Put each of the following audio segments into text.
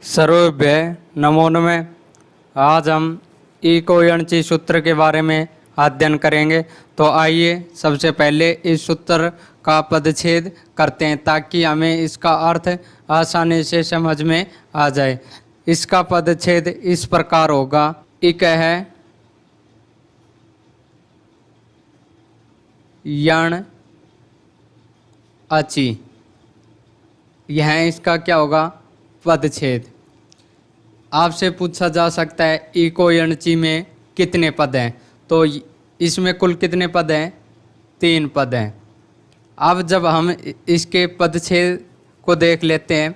सर्वेभ्य नमो नमः। आज हम इको यणचि सूत्र के बारे में अध्ययन करेंगे। तो आइए सबसे पहले इस सूत्र का पदच्छेद करते हैं ताकि हमें इसका अर्थ आसानी से समझ में आ जाए। इसका पदच्छेद इस प्रकार होगा। इक है यण अचि, यह इसका क्या होगा पदच्छेद। आपसे पूछा जा सकता है इको यणचि में कितने पद हैं, तो इसमें कुल कितने पद हैं? 3 पद हैं। अब जब हम इसके पदच्छेद को देख लेते हैं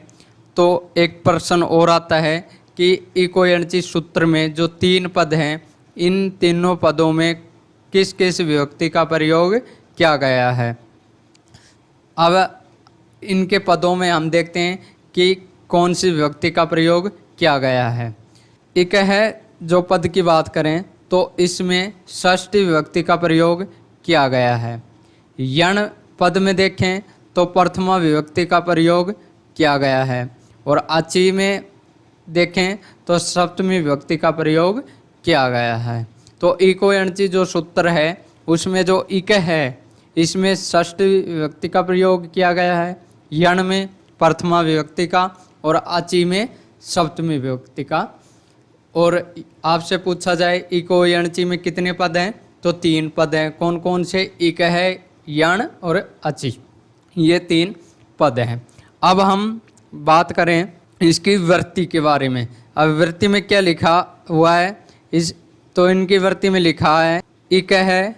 तो एक प्रश्न और आता है कि इको यणचि सूत्र में जो 3 पद हैं, इन तीनों पदों में किस किस विभक्ति का प्रयोग किया गया है। अब इनके पदों में हम देखते हैं कि कौन सी विभक्ति का प्रयोग किया गया है। इक है जो पद की बात करें तो इसमें षष्ठी विभक्ति का प्रयोग किया गया है। यण पद में देखें तो प्रथमा विभक्ति का प्रयोग किया गया है और अचि में देखें तो सप्तमी विभक्ति का प्रयोग किया गया है। तो इको यणचि जो सूत्र है उसमें जो इक है इसमें षष्ठी विभक्ति का प्रयोग किया गया है, यण में प्रथमा विभक्ति का और अचि में सप्तमी विभक्ति का। और आपसे पूछा जाए इको यणचि में कितने पद हैं, तो 3 पद हैं। कौन कौन से? इक है, यण और अचि, ये 3 पद हैं। अब हम बात करें इसकी वृत्ति के बारे में। अब वृत्ति में क्या लिखा हुआ है तो इनकी वृत्ति में लिखा है इक है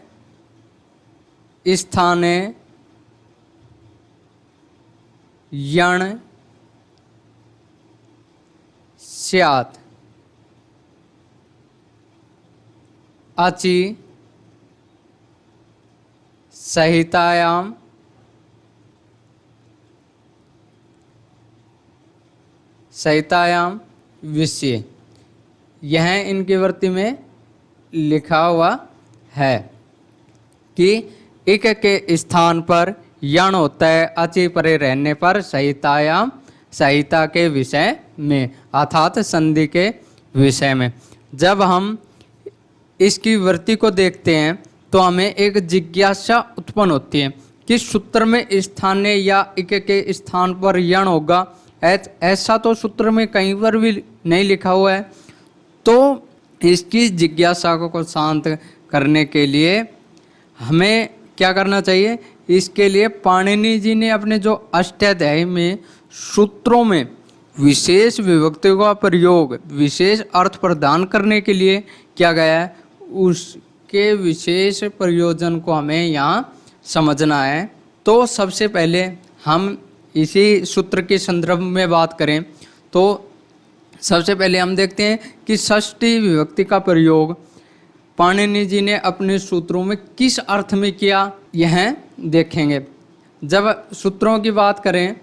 स्थाने यण स्यात्, अचि संहितायां विषये। यह इनकी वृत्ति में लिखा हुआ है कि इक के स्थान पर यण होता है, अचि परे रहने पर संहितायां, संहिता के विषय में अर्थात संधि के विषय में। जब हम इसकी वृत्ति को देखते हैं तो हमें एक जिज्ञासा उत्पन्न होती है कि सूत्र में स्थानीय या इक के स्थान पर यण होगा, ऐसा तो सूत्र में कहीं पर भी नहीं लिखा हुआ है। तो इसकी जिज्ञासा को शांत करने के लिए हमें क्या करना चाहिए? इसके लिए पाणिनि जी ने अपने जो अष्टाध्यायी में सूत्रों में विशेष विभक्तियों का प्रयोग विशेष अर्थ प्रदान करने के लिए किया गया है, उसके विशेष प्रयोजन को हमें यहाँ समझना है। तो सबसे पहले हम इसी सूत्र के संदर्भ में बात करें तो सबसे पहले हम देखते हैं कि षष्ठी विभक्ति का प्रयोग पाणिनि जी ने अपने सूत्रों में किस अर्थ में किया, यह देखेंगे। जब सूत्रों की बात करें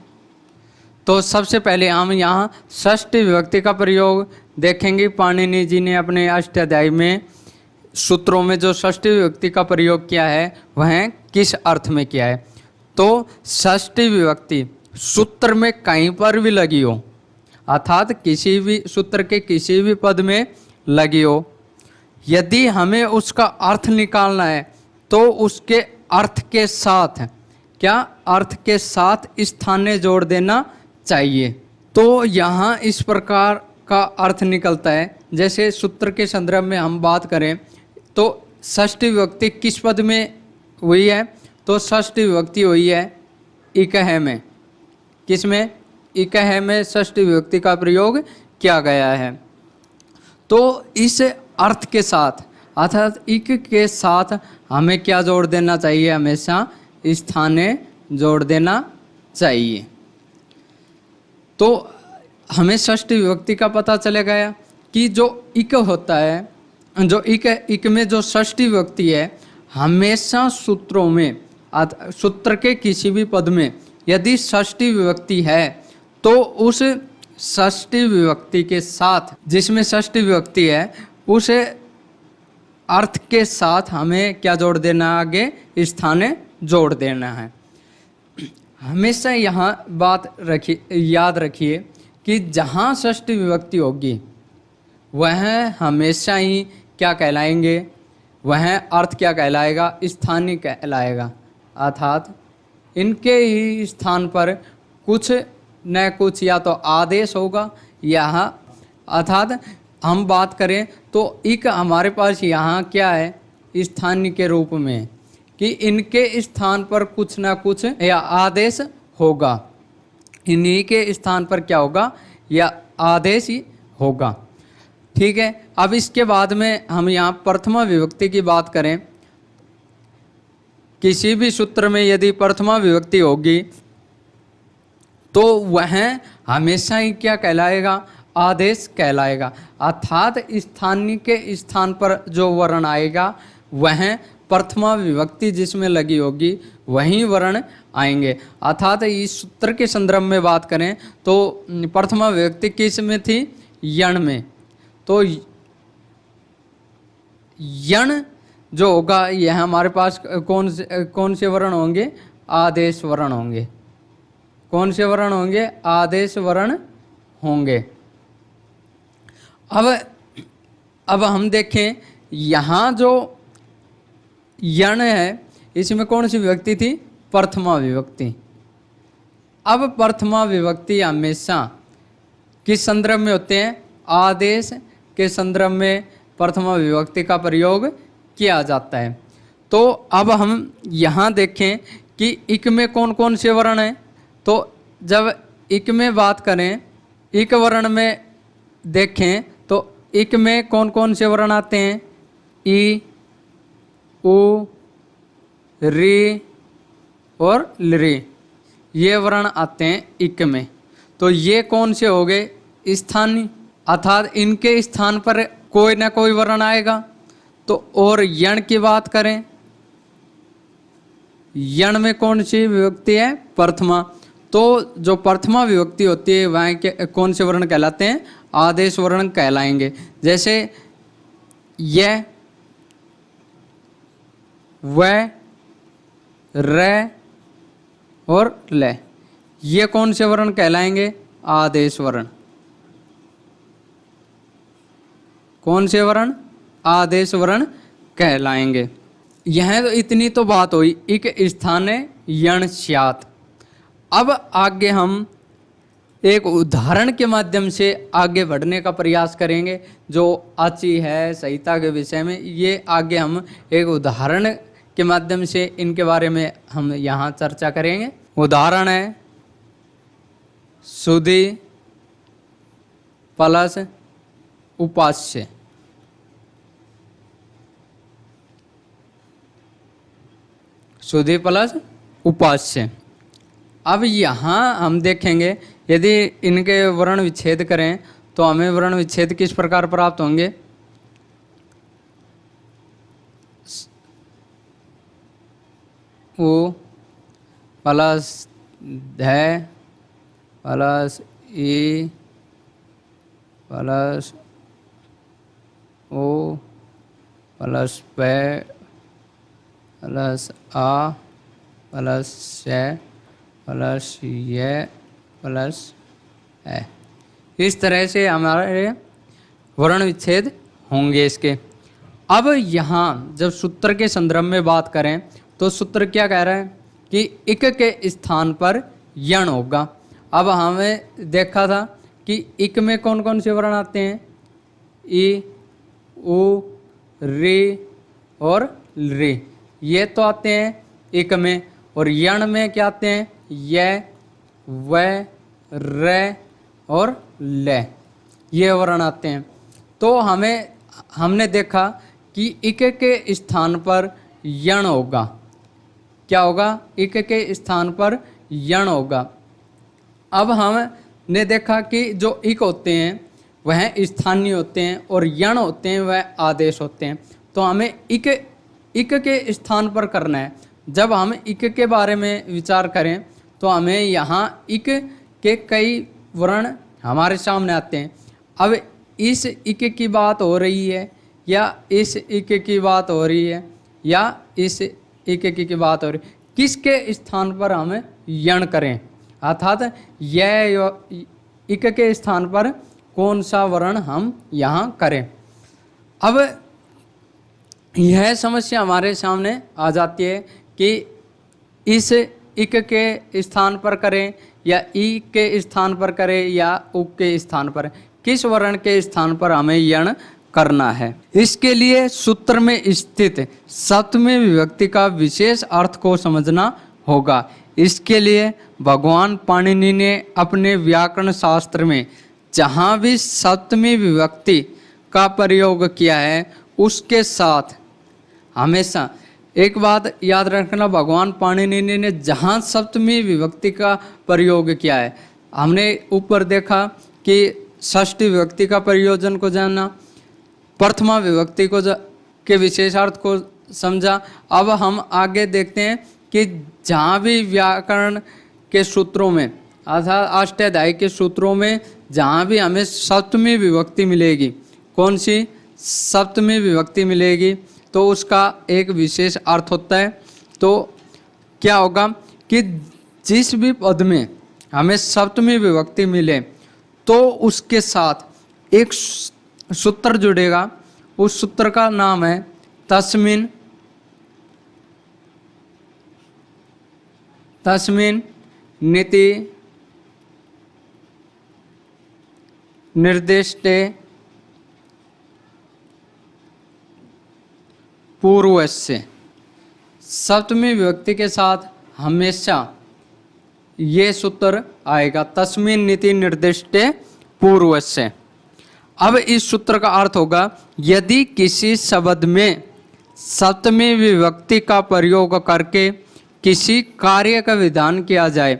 तो सबसे पहले हम यहाँ षष्ठी विभक्ति का प्रयोग देखेंगे। पाणिनि जी ने अपने अष्टाध्यायी में सूत्रों में जो षष्ठी विभक्ति का प्रयोग किया है वह किस अर्थ में किया है। तो षष्ठी विभक्ति सूत्र में कहीं पर भी लगी हो, अर्थात किसी भी सूत्र के किसी भी पद में लगी हो, यदि हमें उसका अर्थ निकालना है तो उसके अर्थ के साथ क्या अर्थ के साथ स्थानीय जोड़ देना चाहिए। तो यहाँ इस प्रकार का अर्थ निकलता है। जैसे सूत्र के संदर्भ में हम बात करें तो षष्ठी विभक्ति किस पद में हुई है, तो षष्ठी विभक्ति हुई है इक है में। किस में? इक है में षष्ठी विभक्ति का प्रयोग किया गया है। तो इस अर्थ के साथ अर्थात इक के साथ हमें क्या जोड़ देना चाहिए? हमेशा स्थानीय जोड़ देना चाहिए। तो हमें षष्ठी विभक्ति का पता चले गया कि जो इक होता है, जो इक में जो षष्ठी विभक्ति है, हमेशा सूत्रों में सूत्र के किसी भी पद में यदि षष्ठी विभक्ति है तो उस षष्ठी विभक्ति के साथ, जिसमें षष्ठी विभक्ति है, उस अर्थ के साथ हमें क्या जोड़ देना? आगे स्थानीय जोड़ देना है। हमेशा यहाँ बात याद रखिए कि जहाँ षष्ठी विभक्ति होगी वह हमेशा ही क्या कहलाएंगे, वह अर्थ क्या कहलाएगा, स्थानीय कहलाएगा। अर्थात इनके ही स्थान पर कुछ न कुछ या तो आदेश होगा या, अर्थात हम बात करें तो इक हमारे पास यहाँ क्या है, स्थानीय के रूप में, कि इनके स्थान पर कुछ ना कुछ या आदेश होगा, इन्हीं के स्थान पर क्या होगा, या आदेश ही होगा। ठीक है। अब इसके बाद में हम यहाँ प्रथमा विभक्ति की बात करें, किसी भी सूत्र में यदि प्रथमा विभक्ति होगी तो वह हमेशा ही क्या कहलाएगा, आदेश कहलाएगा। अर्थात स्थानीय के स्थान पर जो वर्ण आएगा वह प्रथमा विभक्ति जिसमें लगी होगी वही वर्ण आएंगे। अर्थात इस सूत्र के संदर्भ में बात करें तो प्रथमा विभक्ति किस में थी, यण में। तो यण जो होगा यह हमारे पास कौन से वर्ण होंगे, आदेश वर्ण होंगे। कौन से वर्ण होंगे, आदेश वर्ण होंगे। अब हम देखें यहाँ जो यण है इसमें कौन सी विभक्ति थी, प्रथमा विभक्ति। अब प्रथमा विभक्ति हमेशा किस संदर्भ में होते हैं, आदेश के संदर्भ में प्रथमा विभक्ति का प्रयोग किया जाता है। तो अब हम यहाँ देखें कि इक में कौन कौन से वर्ण हैं। तो जब इक में बात करें, इक वर्ण में देखें तो इक में कौन कौन से वर्ण आते हैं, ई, उ, री और लृ, ये वर्ण आते हैं इक में। तो ये कौन से हो गए, स्थानीय। अर्थात इनके स्थान पर कोई ना कोई वर्ण आएगा। तो और यण की बात करें, यण में कौन सी विभक्ति है, प्रथमा। तो जो प्रथमा विभक्ति होती है वह कौन से वर्ण कहलाते हैं, आदेश वर्ण कहलाएंगे। जैसे य, व, र और ल, ये कौन से वर्ण कहलाएंगे, आदेश वर्ण। कौन से वर्ण, आदेश वर्ण कहलाएंगे। यह तो इतनी तो बात हुई इक स्थाने यण स्यात्। अब आगे हम एक उदाहरण के माध्यम से आगे बढ़ने का प्रयास करेंगे जो आची है संहिता के विषय में। ये आगे हम एक उदाहरण के माध्यम से इनके बारे में हम यहाँ चर्चा करेंगे। उदाहरण है सुधि प्लस उपास्य। सुधि प्लस उपास्य। अब यहाँ हम देखेंगे यदि इनके वर्ण विच्छेद करें तो हमें वर्ण विच्छेद किस प्रकार प्राप्त होंगे। उ प्लस ध प्लस ई प्लस ओ प्लस प प्लस आ प्लस स प्लस य प्लस है। इस तरह से हमारे वर्ण विच्छेद होंगे इसके। अब यहाँ जब सूत्र के संदर्भ में बात करें तो सूत्र क्या कह रहा है कि इक के स्थान पर यण होगा। अब हमें देखा था कि इक में कौन कौन से वर्ण आते हैं, ई, उ, री और लृ, ये तो आते हैं इक में। और यण में क्या आते हैं, य, व, र और ल, ये वर्ण आते हैं। तो हमने देखा कि इक के स्थान पर यण होगा। क्या होगा, इक के स्थान पर यण होगा। अब हमने देखा कि जो इक होते हैं वह स्थानीय होते हैं और यण होते हैं वह आदेश होते हैं। तो हमें इक के स्थान पर करना है। जब हम इक के बारे में विचार करें तो हमें यहाँ इक के कई वर्ण हमारे सामने आते हैं। अब इस इक की बात हो रही है या इस इक की बात हो रही है या इस इक की बात हो रही है, किसके स्थान पर हमें यण करें। अर्थात इक के स्थान पर कौन सा वर्ण हम यहाँ करें। अब यह समस्या हमारे सामने आ जाती है कि इस इक के स्थान पर करें या ई के स्थान पर करें या उ के स्थान पर, किस वर्ण के स्थान पर हमें यण करना है। इसके लिए सूत्र में स्थित सप्तमी विभक्ति का विशेष अर्थ को समझना होगा। इसके लिए भगवान पाणिनि ने अपने व्याकरण शास्त्र में जहाँ भी सप्तमी विभक्ति का प्रयोग किया है उसके साथ हमेशा एक बात याद रखना, भगवान पाणिनि ने जहाँ सप्तमी विभक्ति का प्रयोग किया है, हमने ऊपर देखा कि षष्ठी विभक्ति का प्रयोजन को जानना, प्रथमा विभक्ति को के विशेषार्थ को समझा। अब हम आगे देखते हैं कि जहाँ भी व्याकरण के सूत्रों में अर्थात अष्टाध्यायी के सूत्रों में जहाँ भी हमें सप्तमी विभक्ति मिलेगी, कौन सी सप्तमी विभक्ति मिलेगी, तो उसका एक विशेष अर्थ होता है। तो क्या होगा कि जिस भी पद में हमें सप्तमी विभक्ति मिले तो उसके साथ एक सूत्र जुड़ेगा, उस सूत्र का नाम है तस्मिन् नीति निर्दिष्टे पूर्वस्य। सप्तमी विभक्ति के साथ हमेशा ये सूत्र आएगा, तस्मिन् नीति निर्दिष्टे पूर्वस्य। अब इस सूत्र का अर्थ होगा, यदि किसी शब्द में सप्तमी विभक्ति का प्रयोग करके किसी कार्य का विधान किया जाए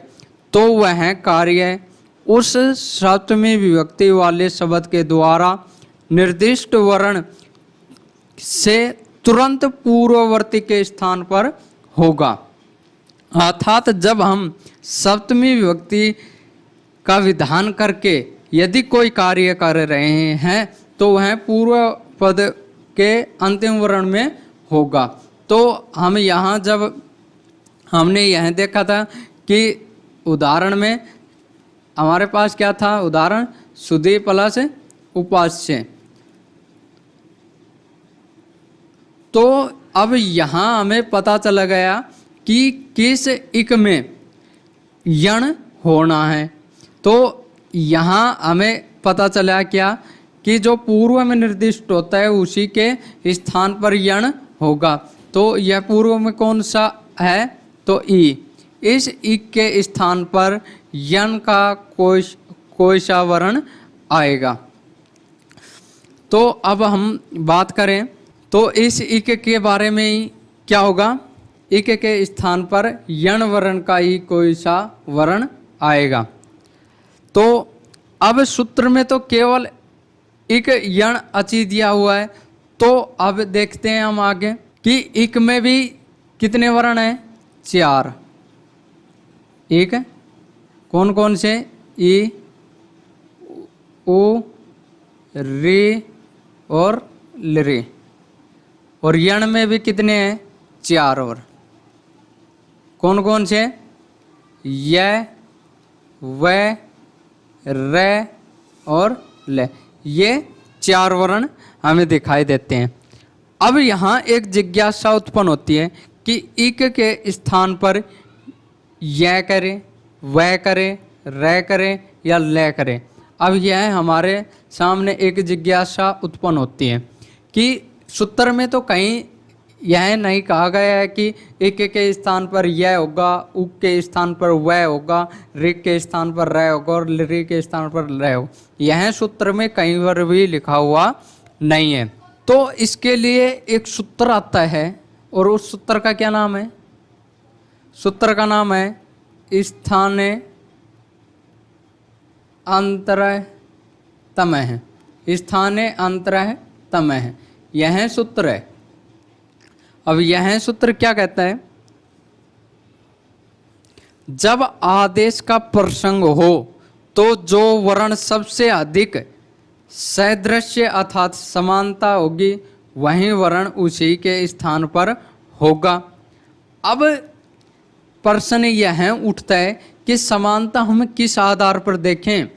तो वह कार्य उस सप्तमी विभक्ति वाले शब्द के द्वारा निर्दिष्ट वर्ण से तुरंत पूर्ववर्ती के स्थान पर होगा। अर्थात जब हम सप्तमी विभक्ति का विधान करके यदि कोई कार्य कर रहे हैं तो वह पूर्व पद के अंतिम वर्ण में होगा। तो हम यहाँ जब हमने यह देखा था कि उदाहरण में हमारे पास क्या था, उदाहरण सुधी प्लस उपास्य। तो अब यहाँ हमें पता चला गया कि किस इक में यण होना है। तो यहाँ हमें पता चला क्या कि जो पूर्व में निर्दिष्ट होता है उसी के स्थान पर यण होगा। तो यह पूर्व में कौन सा है, तो ई। इस इक के स्थान पर यण का कोई सा वर्ण आएगा। तो अब हम बात करें तो इस इक के बारे में ही क्या होगा, इक के स्थान पर यण वर्ण का ही कोई सा वर्ण आएगा। तो अब सूत्र में तो केवल इक यण अचि दिया हुआ है। तो अब देखते हैं हम आगे कि इक में भी कितने वर्ण हैं, 4। एक कौन कौन से, ई, उ, री और लरी। और यण में भी कितने हैं, 4 और कौन कौन से, य, व, र और ल। ये 4 वर्ण हमें दिखाई देते हैं। अब यहाँ एक जिज्ञासा उत्पन्न होती है कि इक के स्थान पर य करे, व करे, र करे या ल करे। अब यह हमारे सामने एक जिज्ञासा उत्पन्न होती है कि सूत्र में तो कहीं यह नहीं कहा गया है कि इक के स्थान पर यह होगा, उ के स्थान पर वह होगा, ऋ के स्थान पर र होगा और लृ के स्थान पर ल होगा। यह सूत्र में कहीं पर भी लिखा हुआ नहीं है। तो इसके लिए एक सूत्र आता है और उस सूत्र का क्या नाम है, सूत्र का नाम है स्थाने अंतरतमः। स्थाने अंतरतमः यह सूत्र है। अब यह सूत्र क्या कहता है, जब आदेश का प्रसंग हो तो जो वर्ण सबसे अधिक सदृश्य अर्थात समानता होगी वही वर्ण उसी के स्थान पर होगा। अब प्रश्न यह उठता है कि समानता हम किस आधार पर देखें,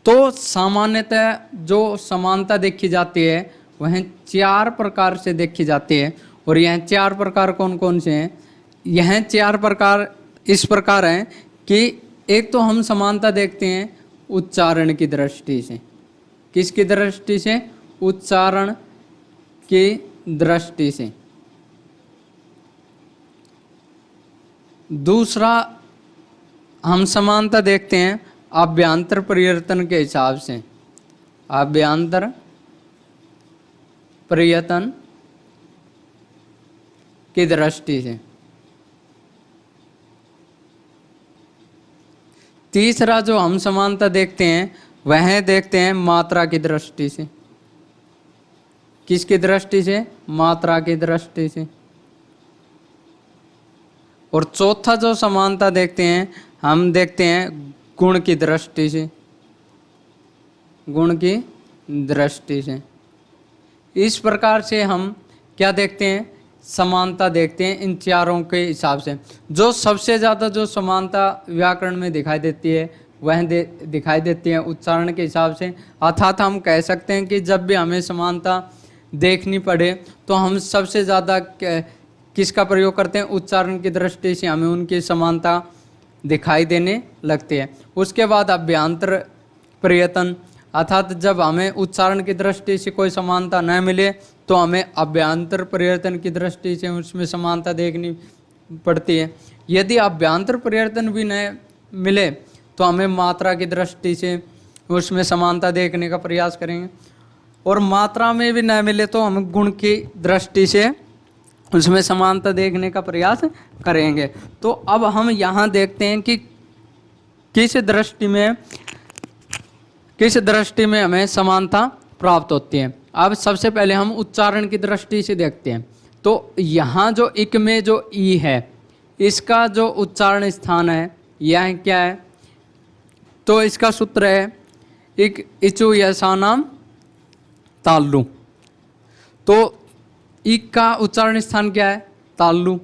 तो सामान्यतः जो समानता देखी जाती है वह 4 प्रकार से देखी जाती है। और यह 4 प्रकार कौन कौन से हैं? यह 4 प्रकार इस प्रकार हैं कि एक तो हम समानता देखते हैं उच्चारण की दृष्टि से। किसकी दृष्टि से? उच्चारण की दृष्टि से। दूसरा हम समानता देखते हैं अभ्यांतर परिवर्तन के हिसाब से। अभ्यांतर परिवर्तन की दृष्टि से। तीसरा जो हम समानता देखते हैं वह देखते हैं मात्रा की दृष्टि से। किसकी दृष्टि से? मात्रा की दृष्टि से। और चौथा जो समानता देखते हैं हम देखते हैं गुण की दृष्टि से। गुण की दृष्टि से। इस प्रकार से हम क्या देखते हैं? समानता देखते हैं इन चारों के हिसाब से। जो सबसे ज़्यादा जो समानता व्याकरण में दिखाई देती है वह दिखाई देती है उच्चारण के हिसाब से। अर्थात हम कह सकते हैं कि जब भी हमें समानता देखनी पड़े तो हम सबसे ज़्यादा किसका प्रयोग करते हैं? उच्चारण की दृष्टि से हमें उनकी समानता दिखाई देने लगती है। उसके बाद अभ्यांतर परिवर्तन, अर्थात जब हमें उच्चारण की दृष्टि से कोई समानता न मिले तो हमें अभ्यांतर परिवर्तन की दृष्टि से उसमें समानता देखनी पड़ती है। यदि अभ्यांतर परिवर्तन भी न मिले तो हमें मात्रा की दृष्टि से उसमें समानता देखने का प्रयास करेंगे। और मात्रा में भी न मिले तो हम गुण की दृष्टि से उसमें समानता देखने का प्रयास करेंगे। तो अब हम यहाँ देखते हैं कि किस दृष्टि में हमें समानता प्राप्त होती है। अब सबसे पहले हम उच्चारण की दृष्टि से देखते हैं। तो यहाँ जो इक में जो ई है इसका जो उच्चारण स्थान है यह क्या है? तो इसका सूत्र है इक इचु यसानाम ताल्लु। तो इक का उच्चारण स्थान क्या है? ताल्लु।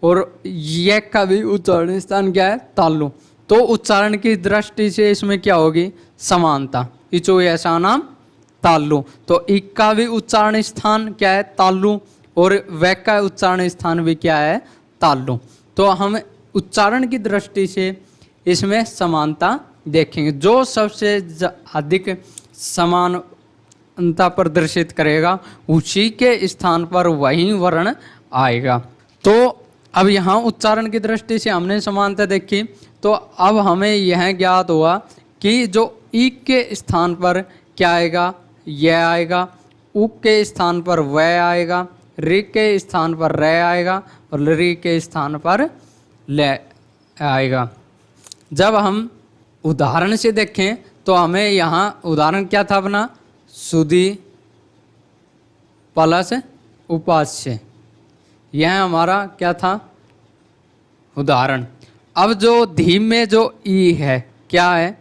और ये का भी उच्चारण स्थान क्या है? ताल्लु। तो उच्चारण की दृष्टि से इसमें क्या होगी? समानता। इचो यसानाम ताल्लु। तो इक का भी उच्चारण स्थान क्या है? ताल्लु। और वै का उच्चारण स्थान भी क्या है? ताल्लु। तो हम उच्चारण की दृष्टि से इसमें समानता देखेंगे। जो सबसे अधिक समानता प्रदर्शित करेगा उसी के स्थान पर वही वर्ण आएगा। तो अब यहाँ उच्चारण की दृष्टि से हमने समानता देखी। तो अब हमें यह ज्ञात हुआ कि जो इक के स्थान पर क्या आएगा? यह आएगा। उक के स्थान पर वह आएगा। रि के स्थान पर रे आएगा। और रि के स्थान पर ले आएगा। जब हम उदाहरण से देखें तो हमें यहाँ उदाहरण क्या था अपना? सुधि प्लस उपास्य, यह हमारा क्या था? उदाहरण। अब जो धीम में जो ई है क्या है?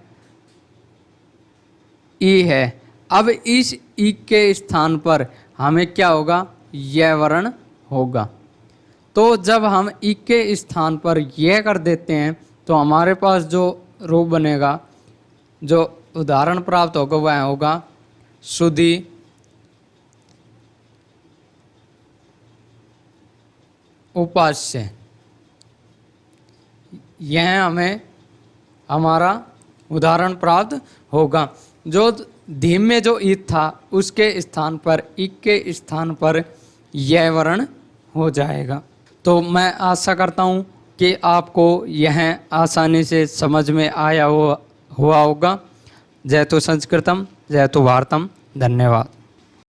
ई है। अब इस ई के स्थान पर हमें क्या होगा? यह वर्ण होगा। तो जब हम ई के स्थान पर यह कर देते हैं तो हमारे पास जो रूप बनेगा, जो उदाहरण प्राप्त होगा वह होगा सुधि उपास्य। यह हमें हमारा उदाहरण प्राप्त होगा। जो धीम में जो ईद था उसके स्थान पर इक के स्थान पर यह वर्ण हो जाएगा। तो मैं आशा करता हूँ कि आपको यह आसानी से समझ में आया हुआ होगा। जय तो संस्कृतम, जय तो भारतम। धन्यवाद।